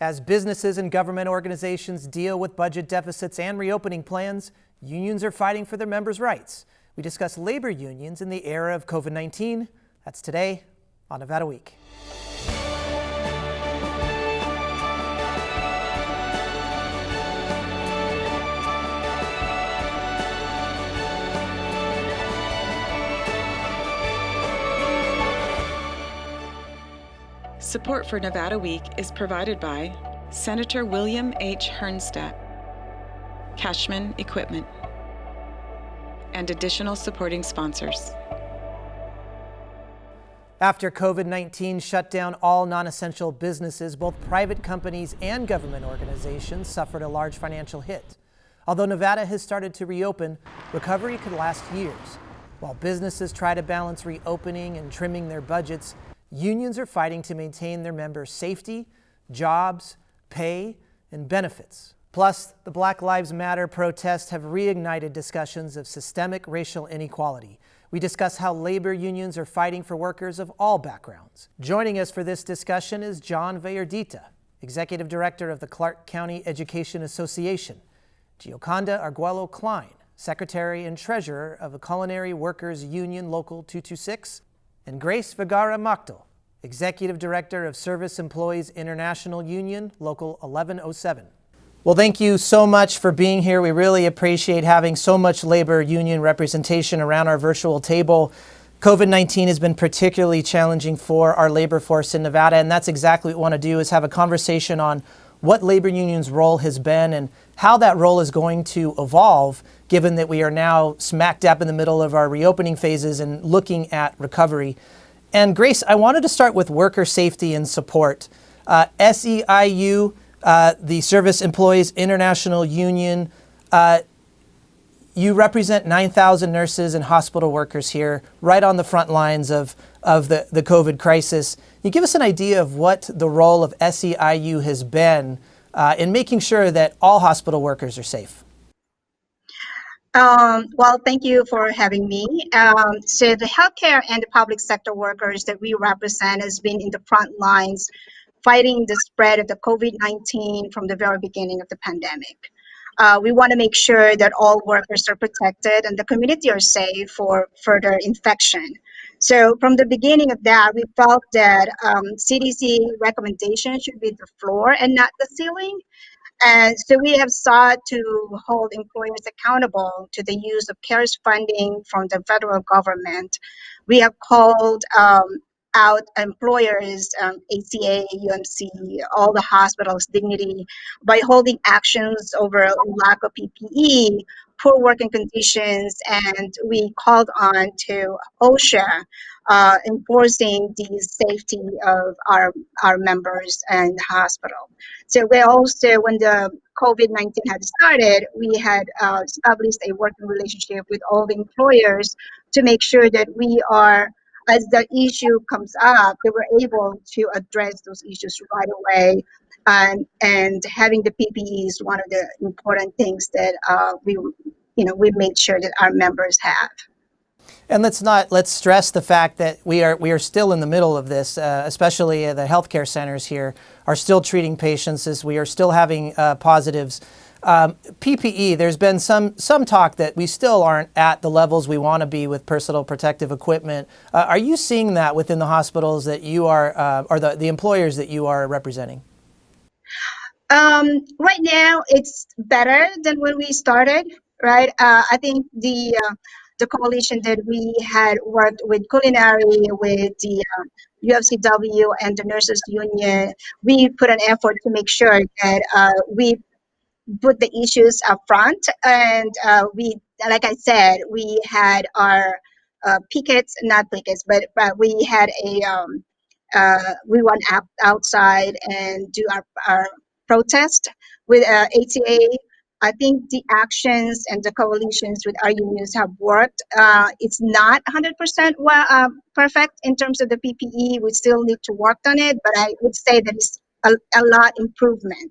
As businesses and government organizations deal with budget deficits and reopening plans, unions are fighting for their members' rights. We discuss labor unions in the era of COVID-19. That's today on Nevada Week. Support for Nevada Week is provided by Senator William H. Hernstat, Cashman Equipment, and additional supporting sponsors. After COVID-19 shut down all non-essential businesses, both private companies and government organizations suffered a large financial hit. Although Nevada has started to reopen, recovery could last years. While businesses try to balance reopening and trimming their budgets, unions are fighting to maintain their members' safety, jobs, pay, and benefits. Plus, the Black Lives Matter protests have reignited discussions of systemic racial inequality. We discuss how labor unions are fighting for workers of all backgrounds. Joining us for this discussion is John Vallardita, Executive Director of the Clark County Education Association, Gioconda Arguello Klein, Secretary and Treasurer of the Culinary Workers Union Local 226, and Grace Vergara Machtel, Executive Director of Service Employees International Union, Local 1107. Well, thank you so much for being here. We really appreciate having so much labor union representation around our virtual table. COVID-19 has been particularly challenging for our labor force in Nevada, and that's exactly what we want to do, is have a conversation on what labor unions' role has been and how that role is going to evolve, given that we are now smack dab in the middle of our reopening phases and looking at recovery. And Grace, I wanted to start with worker safety and support. SEIU, the Service Employees International Union, you represent 9,000 nurses and hospital workers here, right on the front lines of the COVID crisis. Can you give us an idea of what the role of SEIU has been in making sure that all hospital workers are safe? Well, thank you for having me. So the healthcare and the public sector workers that we represent has been in the front lines fighting the spread of the COVID-19 from the very beginning of the pandemic. We want to make sure that all workers are protected and the community are safe for further infection. So from the beginning of that, we felt that CDC recommendations should be the floor and not the ceiling. And so we have sought to hold employers accountable to the use of CARES funding from the federal government. We have called out employers, ACA, UMC, all the hospitals, Dignity, by holding actions over lack of PPE, poor working conditions, and we called on to OSHA enforcing the safety of our members and the hospital. So we also, when the COVID-19 had started, we had established a working relationship with all the employers to make sure that we are, as the issue comes up, they were able to address those issues right away. And having the PPE is one of the important things that we made sure that our members have. And let's stress the fact that we are still in the middle of this, especially the healthcare centers here are still treating patients as we are still having positives. PPE, there's been some talk that we still aren't at the levels we want to be with personal protective equipment. Are you seeing that within the hospitals that you are, or the employers that you are representing? Right now, it's better than when we started, right? I think the coalition that we had worked with Culinary, with the UFCW and the Nurses Union, we put an effort to make sure that we put the issues up front. And we, like I said, we had our not pickets, but we had we went outside and do our protest with ATA. I think the actions and the coalitions with our unions have worked. It's not 100% perfect in terms of the PPE. We still need to work on it, but I would say that it's a lot improvement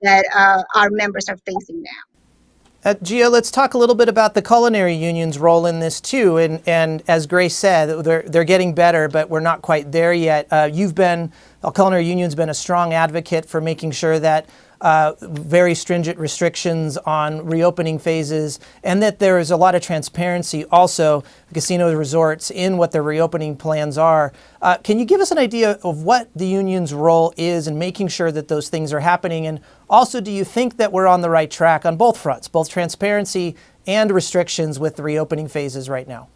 that our members are facing now. Gio, let's talk a little bit about the Culinary Union's role in this too. And as Grace said, they're getting better, but we're not quite there yet. The Culinary Union's been a strong advocate for making sure that very stringent restrictions on reopening phases, and that there is a lot of transparency also, casino resorts, in what their reopening plans are. Can you give us an idea of what the union's role is in making sure that those things are happening? And also, do you think that we're on the right track on both fronts, both transparency and restrictions with the reopening phases right now?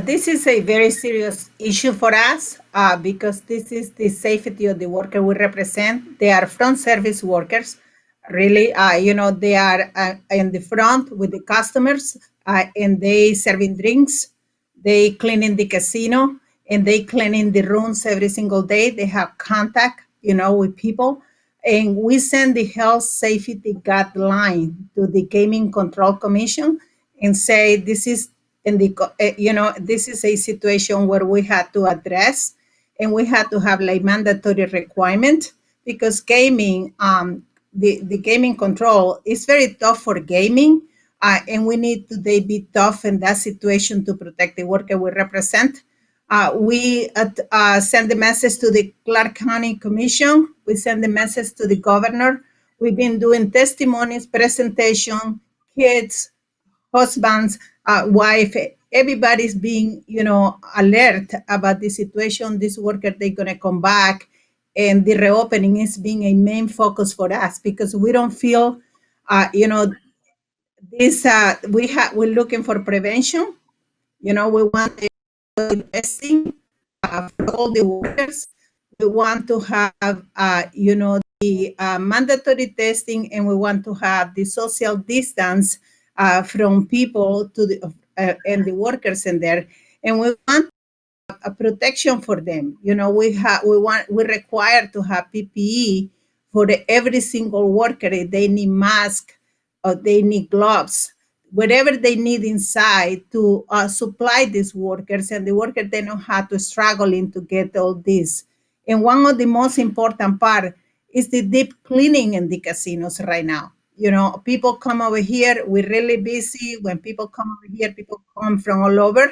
This is a very serious issue for us because this is the safety of the worker we represent. They are front service workers. Really, they are in the front with the customers and they serving drinks. They cleaning the casino and they cleaning the rooms every single day. They have contact, with people. And we send the health safety guideline to the Gaming Control Commission and say this is this is a situation where we had to address and we had to have like mandatory requirement because gaming, the gaming control is very tough for gaming and we need to be tough in that situation to protect the worker we represent. We send the message to the Clark County Commission. We send the message to the governor. We've been doing testimonies, presentation, kids, husbands, wife, everybody's being, alert about the situation. This worker, they're going to come back. And the reopening is being a main focus for us because we don't feel, we're looking for prevention. We want the testing for all the workers. We want to have, the mandatory testing, and we want to have the social distance from people to the and the workers in there, and we want a protection for them. We require to have PPE for every single worker. If they need mask or they need gloves, whatever they need inside to supply these workers, and the workers they don't have to struggling to get all this. And one of the most important part is the deep cleaning in the casinos right now. People come over here, we're really busy. When people come over here, people come from all over.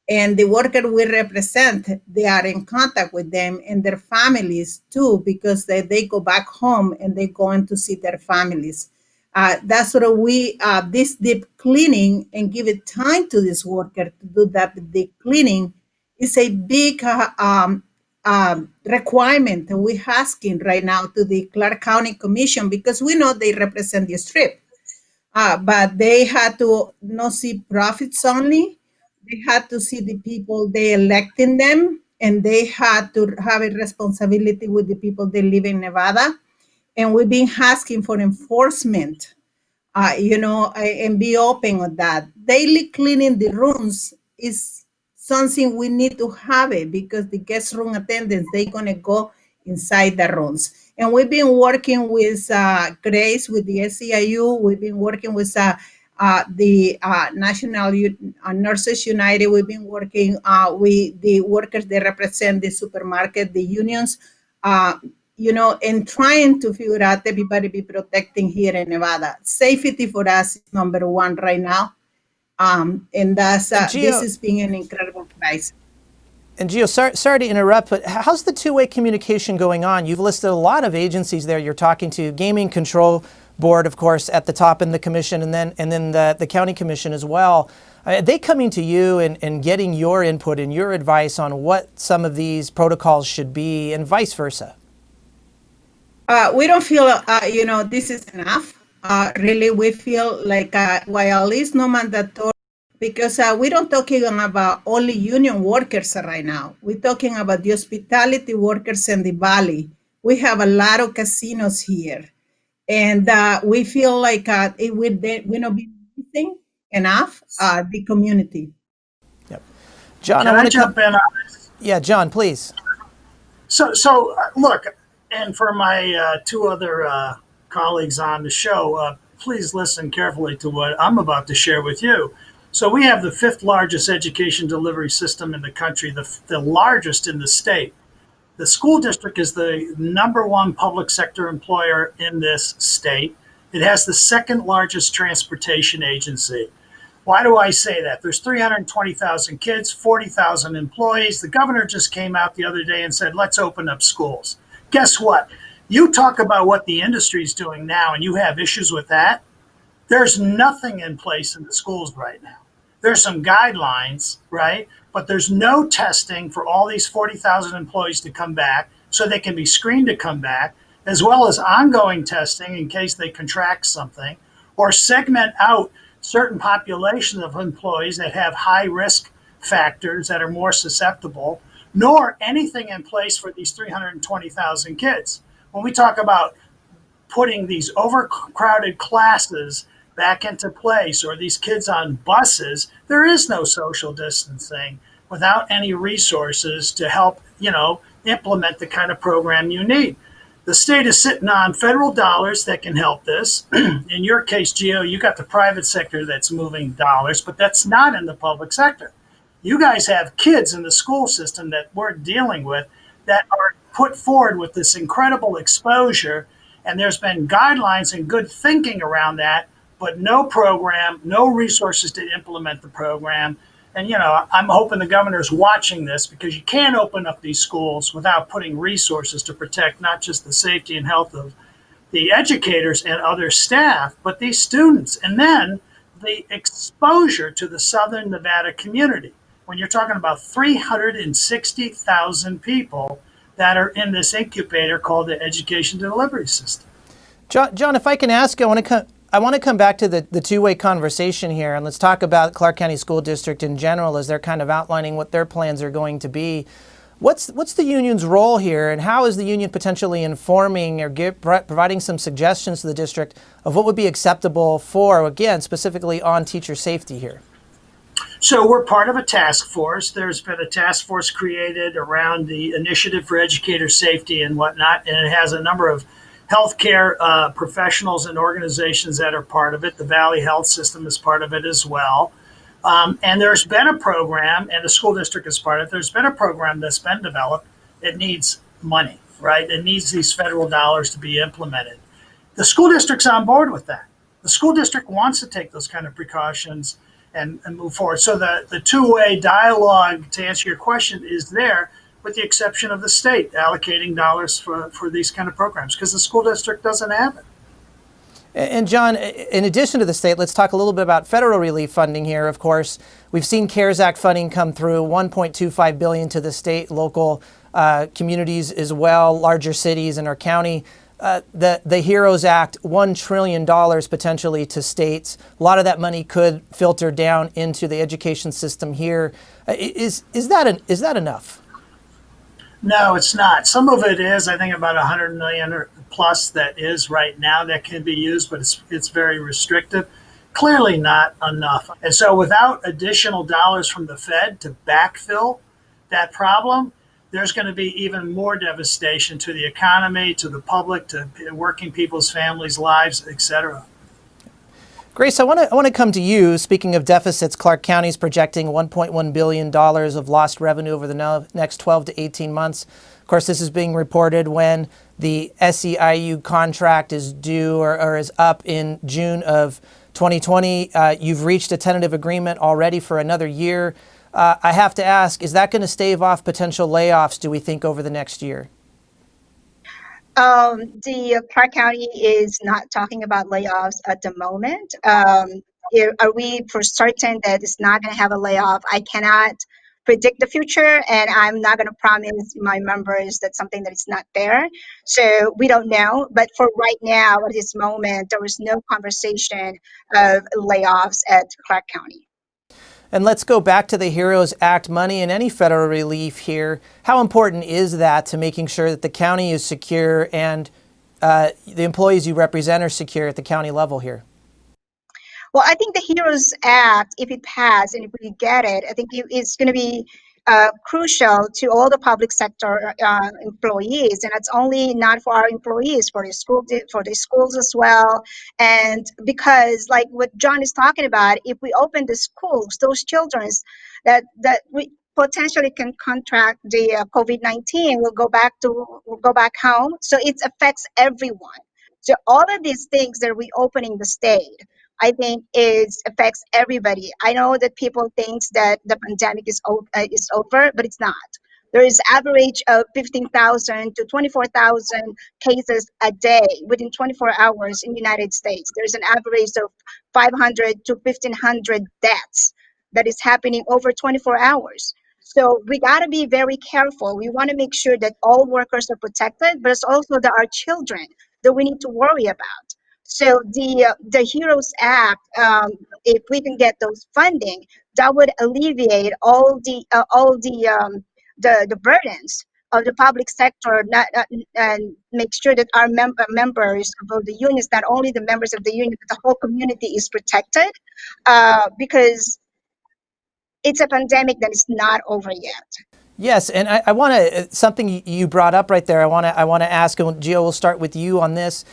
And the worker we represent, they are in contact with them and their families too, because they go back home and they go in to see their families. That's what this deep cleaning and give it time to this worker to do that deep cleaning is a big requirement that we're asking right now to the Clark County Commission because we know they represent the Strip, but they had to not see profits only. They had to see the people they electing them, and they had to have a responsibility with the people they live in Nevada. And we've been asking for enforcement, and be open on that. Daily cleaning the rooms is something we need to have it because the guest room attendants, they're going to go inside the rooms. And we've been working with Grace, with the SEIU. We've been working with the National Nurses United. We've been working with the workers that represent the supermarket, the unions, and trying to figure out everybody be protecting here in Nevada. Safety for us is number one right now. And that's this is being an incredible crisis. And Gio, sorry to interrupt, but how's the two-way communication going on? You've listed a lot of agencies there you're talking to. Gaming Control Board, of course, at the top in the commission, and then the county commission as well. Are they coming to you and getting your input and your advice on what some of these protocols should be, and vice versa? We don't feel, this is enough. Really, we feel like while it's no mandatory, because we don't talking about only union workers right now. We're talking about the hospitality workers in the valley. We have a lot of casinos here, and we feel like we're not being missing enough the community. Yep. John, Can I jump in on this? Yeah, John, please. So look, and for my two other colleagues on the show, please listen carefully to what I'm about to share with you. So we have the fifth largest education delivery system in the country, the largest in the state. The school district is the number one public sector employer in this state. It has the second largest transportation agency. Why do I say that? There's 320,000 kids, 40,000 employees. The governor just came out the other day and said, let's open up schools. Guess what? You talk about what the industry is doing now and you have issues with that. There's nothing in place in the schools right now. There's some guidelines, right? But there's no testing for all these 40,000 employees to come back so they can be screened to come back, as well as ongoing testing in case they contract something, or segment out certain populations of employees that have high risk factors that are more susceptible, nor anything in place for these 320,000 kids. When we talk about putting these overcrowded classes back into place or these kids on buses, there is no social distancing without any resources to help, implement the kind of program you need. The state is sitting on federal dollars that can help this. In your case, Gio, you got the private sector that's moving dollars, but that's not in the public sector. You guys have kids in the school system that we're dealing with that are put forward with this incredible exposure, and there's been guidelines and good thinking around that, but no program, no resources to implement the program. And, I'm hoping the governor's watching this, because you can't open up these schools without putting resources to protect not just the safety and health of the educators and other staff, but these students. And then the exposure to the Southern Nevada community. When you're talking about 360,000 people that are in this incubator called the Education Delivery System. John, if I can ask you, I want to come back to the two-way conversation here, and let's talk about Clark County School District in general as they're kind of outlining what their plans are going to be. What's the union's role here, and how is the union potentially informing or providing some suggestions to the district of what would be acceptable for, again, specifically on teacher safety here? So we're part of a task force. There's been a task force created around the Initiative for Educator Safety and whatnot, and it has a number of healthcare professionals and organizations that are part of it. The Valley Health System is part of it as well. And there's been a program, and the school district is part of it. There's been a program that's been developed. It needs money, right? It needs these federal dollars to be implemented. The school district's on board with that. The school district wants to take those kind of precautions and move forward. So the two-way dialogue, to answer your question, is there, with the exception of the state allocating dollars for these kind of programs, because the school district doesn't have it. And John, in addition to the state, let's talk a little bit about federal relief funding here. Of course, we've seen CARES Act funding come through, $1.25 billion to the state, local communities as well, larger cities in our county. The HEROES Act, $1 trillion potentially to states. A lot of that money could filter down into the education system here. Is that enough? No, it's not. Some of it is, I think, about 100 million or plus that is right now that can be used, but it's very restrictive. Clearly not enough. And so without additional dollars from the Fed to backfill that problem, there's going to be even more devastation to the economy, to the public, to working people's families' lives, et cetera. Grace, I want to come to you. Speaking of deficits, Clark County is projecting $1.1 billion of lost revenue over the next 12 to 18 months. Of course, this is being reported when the SEIU contract is due or is up in June of 2020. You've reached a tentative agreement already for another year. I have to ask, is that going to stave off potential layoffs, do we think, over the next year? The Clark County is not talking about layoffs at the moment. Are we for certain that it's not going to have a layoff? I cannot predict the future, and I'm not going to promise my members that something that is not there. So we don't know. But for right now, at this moment, there was no conversation of layoffs at Clark County. And let's go back to the HEROES Act money and any federal relief here. How important is that to making sure that the county is secure and the employees you represent are secure at the county level here? Well, I think the HEROES Act, if it passed and if we get it, I think it's going to be crucial to all the public sector employees, and it's only not for our employees, for the schools as well. And because, like what John is talking about, if we open the schools, those children that we potentially can contract the COVID-19 will go back home. So it affects everyone. So all of these things that are reopening the state, I think affects everybody. I know that people think that the pandemic is over, but it's not. There is average of 15,000 to 24,000 cases a day within 24 hours in the United States. There's an average of 500 to 1,500 deaths that is happening over 24 hours. So we got to be very careful. We want to make sure that all workers are protected, but it's also that our children that we need to worry about. So the Heroes Act, if we can get those funding, that would alleviate all the burdens of the public sector, and make sure that our members of the unions, not only the members of the union, but the whole community is protected, because it's a pandemic that is not over yet. Yes, and I want to, something you brought up right there, I want to ask, and Gio, we'll start with you on this.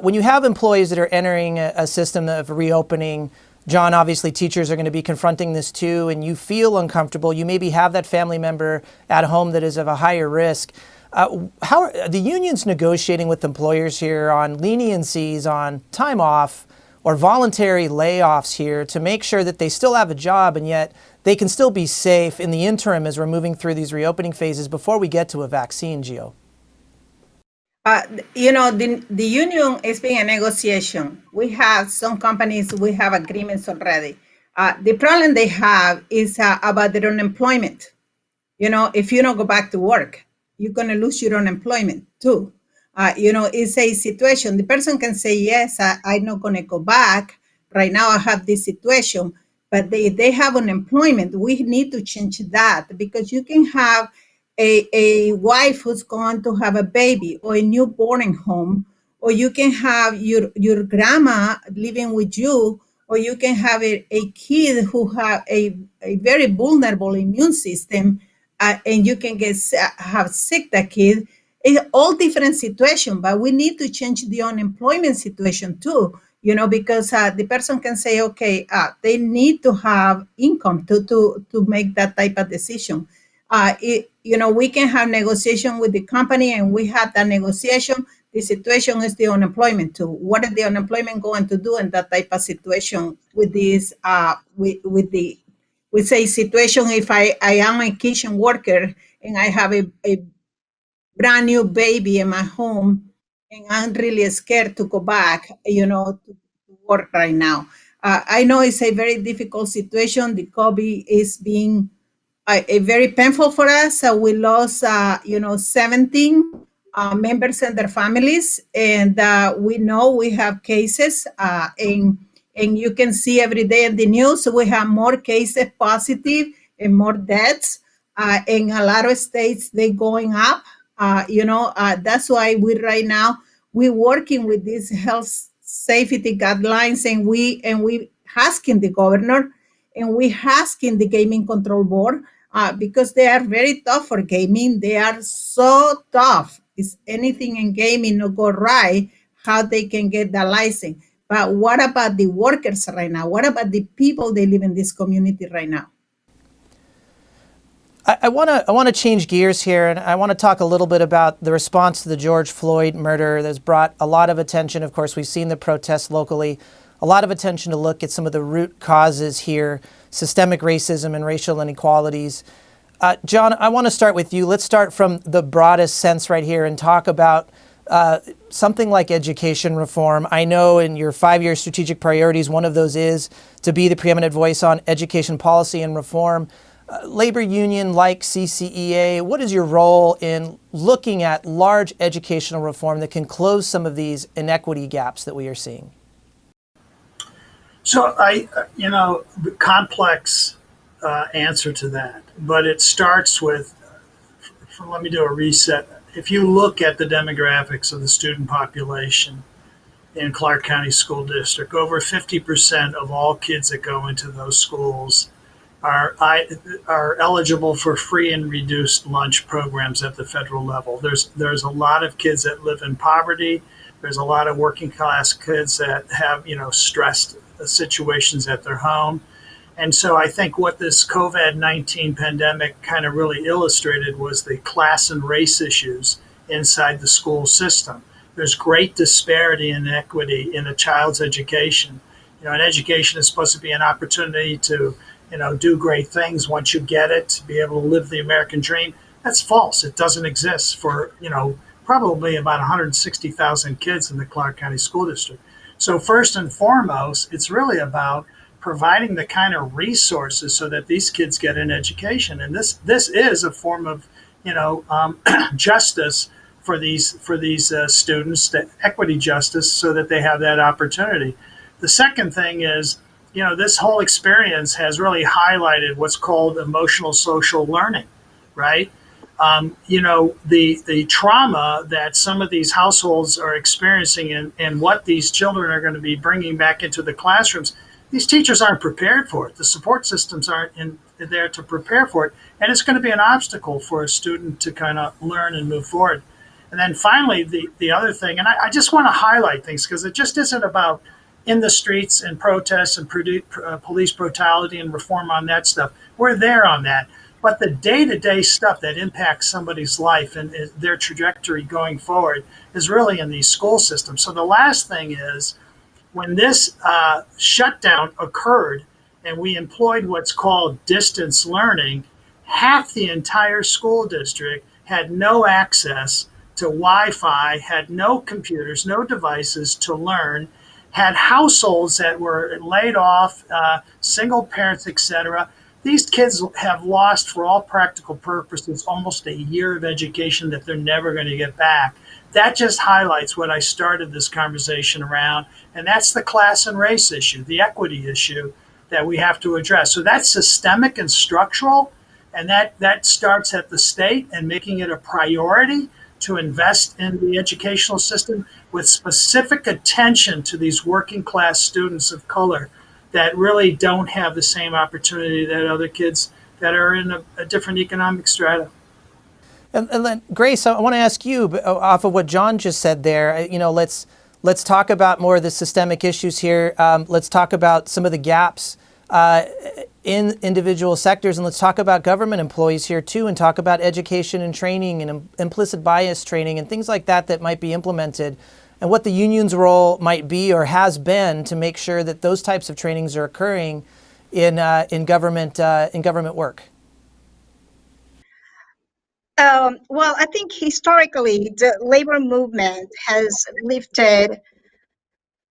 When you have employees that are entering a system of reopening, John, obviously teachers are going to be confronting this too, and you feel uncomfortable. You maybe have that family member at home that is of a higher risk. How are the unions negotiating with employers here on leniencies on time off or voluntary layoffs here to make sure that they still have a job and yet they can still be safe in the interim as we're moving through these reopening phases before we get to a vaccine, Gio? The union is being a negotiation. We have some companies, we have agreements already. The problem they have is about their unemployment. If you don't go back to work, you're going to lose your unemployment too. It's a situation. The person can say, yes, I'm not going to go back. Right now I have this situation, but they have unemployment. We need to change that, because you can have a wife who's going to have a baby or a newborn home, or you can have your grandma living with you, or you can have a kid who have a very vulnerable immune system, and you can have sick that kid. It's all different situation, but we need to change the unemployment situation too, because the person can say, okay, they need to have income to make that type of decision. We can have negotiation with the company, and we have that negotiation. The situation is the unemployment too. What is the unemployment going to do in that type of situation with this, with say situation, if I am a kitchen worker and I have a brand new baby in my home, and I'm really scared to go back, to work right now. I know it's a very difficult situation. The COVID is being a very painful for us. We lost, 17 members and their families, and we know we have cases, and you can see every day in the news, we have more cases positive and more deaths. In a lot of states, they're going up. That's why right now we're working with these health safety guidelines, and we asking the governor, and we asking the gaming control board, because they are very tough for gaming. They are so tough. If anything in gaming not go right, how they can get the license. But what about the workers right now? What about the people that live in this community right now? I want to change gears here, and I want to talk a little bit about the response to the George Floyd murder that's brought a lot of attention. Of course, we've seen the protests locally, a lot of attention to look at some of the root causes here, systemic racism and racial inequalities. John, I want to start with you. Let's start from the broadest sense right here and talk about something like education reform. I know in your 5-year strategic priorities, one of those is to be the preeminent voice on education policy and reform. Labor union like CCEA, what is your role in looking at large educational reform that can close some of these inequity gaps that we are seeing? So the complex answer to that, but it starts with, let me do a reset. If you look at the demographics of the student population in Clark County School District, over 50% of all kids that go into those schools are eligible for free and reduced lunch programs at the federal level. There's a lot of kids that live in poverty. There's a lot of working class kids that have stressed situations at their home. And so I think what this COVID-19 pandemic kind of really illustrated was the class and race issues inside the school system. there's great disparity and inequity in a child's education. And education is supposed to be an opportunity to, do great things once you get it, to be able to live the American dream. That's false. It doesn't exist for, probably about 160,000 kids in the Clark County School District. So first and foremost, it's really about providing the kind of resources so that these kids get an education. And this is a form of, justice for these students, the equity justice, so that they have that opportunity. The second thing is, this whole experience has really highlighted what's called emotional social learning, right? The trauma that some of these households are experiencing and what these children are going to be bringing back into the classrooms, these teachers aren't prepared for it. The support systems aren't there to prepare for it. And it's going to be an obstacle for a student to kind of learn and move forward. And then finally, the other thing, and I just want to highlight things because it just isn't about in the streets and protests and police brutality and reform on that stuff. We're there on that. But the day-to-day stuff that impacts somebody's life and their trajectory going forward is really in these school systems. So the last thing is, when this shutdown occurred and we employed what's called distance learning, half the entire school district had no access to Wi-Fi, had no computers, no devices to learn, had households that were laid off, single parents, etc. These kids have lost, for all practical purposes, almost a year of education that they're never going to get back. That just highlights what I started this conversation around, and that's the class and race issue, the equity issue that we have to address. So that's systemic and structural, and that starts at the state and making it a priority to invest in the educational system with specific attention to these working class students of color that really don't have the same opportunity that other kids that are in a different economic strata. And then, Grace, I want to ask you, off of what John just said there, let's talk about more of the systemic issues here. Let's talk about some of the gaps in individual sectors, and let's talk about government employees here too, and talk about education and training and implicit bias training and things like that might be implemented, and what the union's role might be or has been to make sure that those types of trainings are occurring in government work. Well, I think historically the labor movement has lifted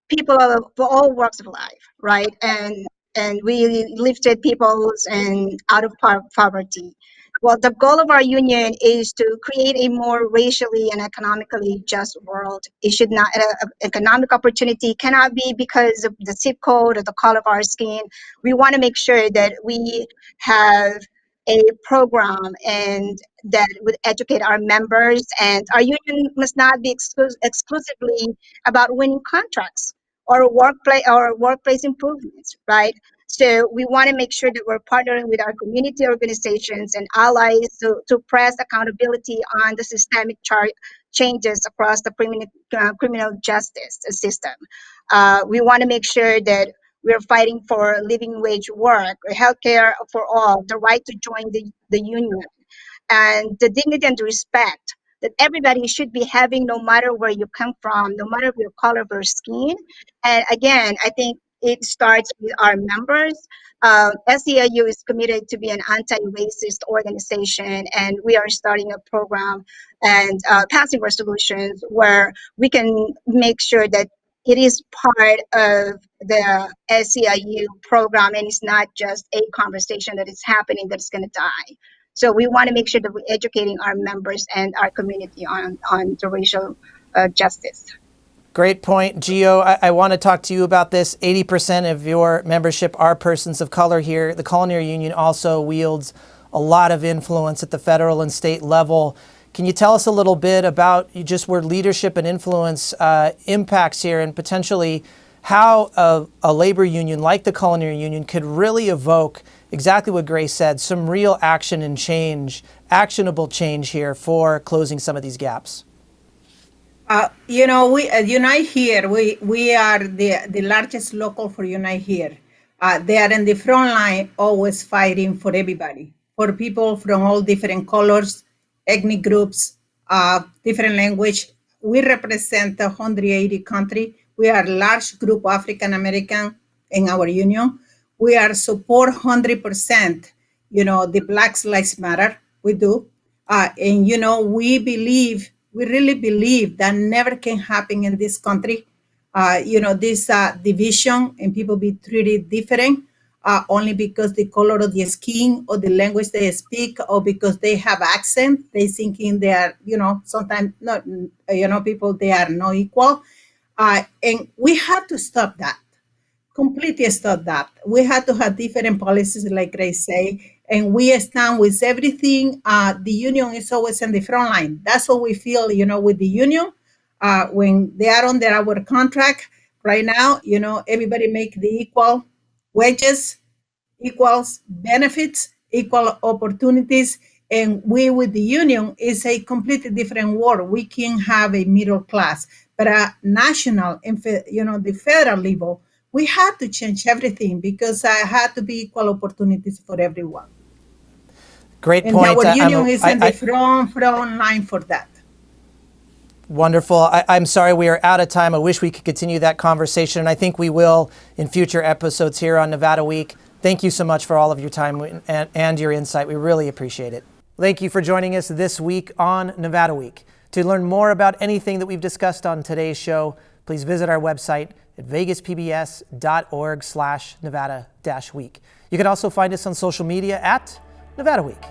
people of all walks of life, right? And we lifted peoples and out of poverty. Well, the goal of our union is to create a more racially and economically just world. It should not, economic opportunity cannot be because of the zip code or the color of our skin. We want to make sure that we have a program and that would educate our members, and our union must not be exclusively about winning contracts or workplace improvements, right? So we want to make sure that we're partnering with our community organizations and allies to press accountability on the systemic changes across the criminal justice system. We want to make sure that we're fighting for living wage work, healthcare for all, the right to join the union, and the dignity and the respect that everybody should be having, no matter where you come from, no matter your color of your skin. And again, I think it starts with our members. SEIU is committed to be an anti-racist organization, and we are starting a program and passing resolutions where we can make sure that it is part of the SEIU program, and it's not just a conversation that is happening that's going to die. So we want to make sure that we're educating our members and our community on the racial justice. Great point. Gio, I want to talk to you about this. 80% of your membership are persons of color here. The Culinary Union also wields a lot of influence at the federal and state level. Can you tell us a little bit about just where leadership and influence impacts here, and potentially how a labor union like the Culinary Union could really evoke exactly what Grace said, some real action and change, actionable change here for closing some of these gaps? We at Unite Here, we are the largest local for Unite Here. They are in the front line, always fighting for everybody, for people from all different colors, ethnic groups, different language. we represent 180 countries. We are a large group of African American in our union. We are support 100%, the Black Lives Matter. We do. And, we really believe that never can happen in this country. This division and people be treated different only because the color of their skin or the language they speak or because they have accent. They thinking they are, sometimes not, people, they are not equal. And we have to stop that. Completely stop that. We have to have different policies, like Grace say, and we stand with everything. The union is always in the front line. That's what we feel, with the union. When they are under our contract right now, everybody make the equal wages, equals benefits, equal opportunities. And we with the union is a completely different world. We can have a middle class, but at national and the federal level, we had to change everything because I had to be equal opportunities for everyone. Great And point. our union is in the front line for that. Wonderful. I'm sorry we are out of time. I wish we could continue that conversation, and I think we will in future episodes here on Nevada Week. Thank you so much for all of your time and your insight. We really appreciate it. Thank you for joining us this week on Nevada Week. To learn more about anything that we've discussed on today's show, please visit our website at vegaspbs.org/Nevada-Week. You can also find us on social media at Nevada Week.